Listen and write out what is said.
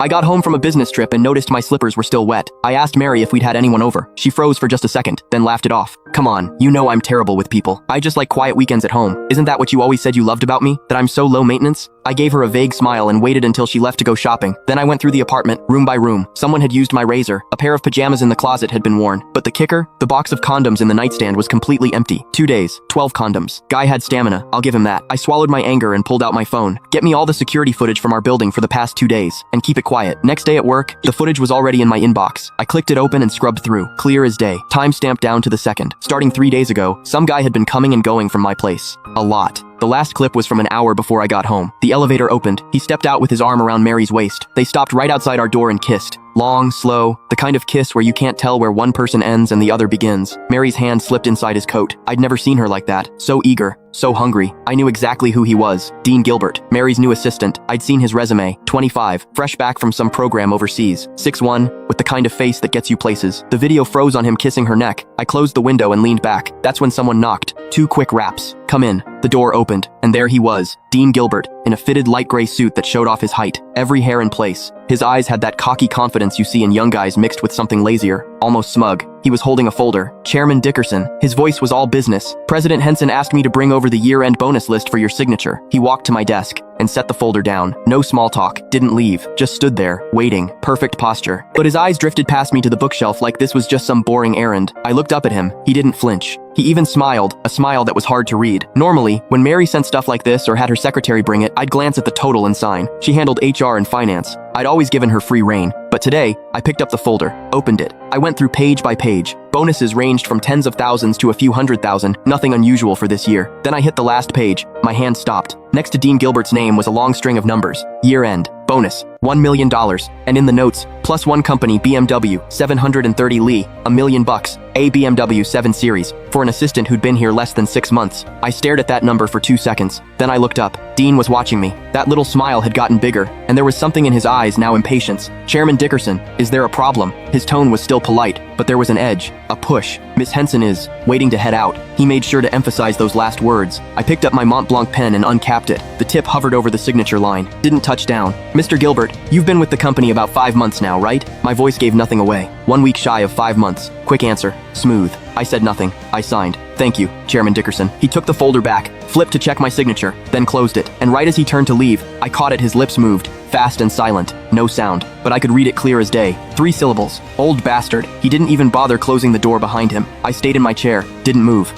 I got home from a business trip and noticed my slippers were still wet. I asked Mary if we'd had anyone over. She froze for just a second, then laughed it off. Come on, you know I'm terrible with people. I just like quiet weekends at home. Isn't that what you always said you loved about me? That I'm so low maintenance? I gave her a vague smile and waited until she left to go shopping. Then I went through the apartment, room by room. Someone had used my razor. A pair of pajamas in the closet had been worn. But the kicker? The box of condoms in the nightstand was completely empty. 2 days, 12 condoms. Guy had stamina, I'll give him that. I swallowed my anger and pulled out my phone. Get me all the security footage from our building for the past 2 days. And keep it quiet. Next day at work, the footage was already in my inbox. I clicked it open and scrubbed through. Clear as day. Time stamped down to the second. Starting 3 days ago, some guy had been coming and going from my place. A lot. The last clip was from an hour before I got home. The elevator opened. He stepped out with his arm around Mary's waist. They stopped right outside our door and kissed. Long, slow, the kind of kiss where you can't tell where one person ends and the other begins. Mary's hand slipped inside his coat. I'd never seen her like that. So eager, so hungry. I knew exactly who he was. Dean Gilbert, Mary's new assistant. I'd seen his resume. 25, fresh back from some program overseas. 6'1", with the kind of face that gets you places. The video froze on him kissing her neck. I closed the window and leaned back. That's when someone knocked. 2 quick raps. Come in. The door opened, and there he was, Dean Gilbert, in a fitted light gray suit that showed off his height, every hair in place. His eyes had that cocky confidence you see in young guys mixed with something lazier, almost smug. He was holding a folder. Chairman Dickerson. His voice was all business. President Henson asked me to bring over the year-end bonus list for your signature. He walked to my desk and set the folder down. No small talk. Didn't leave. Just stood there, waiting. Perfect posture. But his eyes drifted past me to the bookshelf like this was just some boring errand. I looked up at him. He didn't flinch. He even smiled, a smile that was hard to read. Normally, when Mary sent stuff like this or had her secretary bring it, I'd glance at the total and sign. She handled HR and finance. I'd always given her free rein. But today, I picked up the folder, opened it. I went through page by page. Bonuses ranged from tens of thousands to a few 100,000, nothing unusual for this year. Then I hit the last page. My hand stopped. Next to Dean Gilbert's name was a long string of numbers. Year end. Bonus. $1 million. And in the notes, plus one company BMW, 730 Li, $1 million, a BMW 7 Series, for an assistant who'd been here less than 6 months. I stared at that number for 2 seconds. Then I looked up. Dean was watching me. That little smile had gotten bigger, and there was something in his eyes, now impatience. Chairman Dickerson, is there a problem? His tone was still polite, but there was an edge, a push. Miss Henson is waiting to head out. He made sure to emphasize those last words. I picked up my Mont Blanc pen and uncapped it. The tip hovered over the signature line. Didn't touch down. Mr. Gilbert, you've been with the company about 5 months now, right? My voice gave nothing away. 1 week shy of 5 months. Quick answer. Smooth. I said nothing. I signed. Thank you, Chairman Dickerson. He took the folder back, flipped to check my signature, then closed it. And right as he turned to leave, I caught it. His lips moved, fast and silent. No sound, but I could read it clear as day. 3 syllables. Old bastard. He didn't even bother closing the door behind him. I stayed in my chair, didn't move.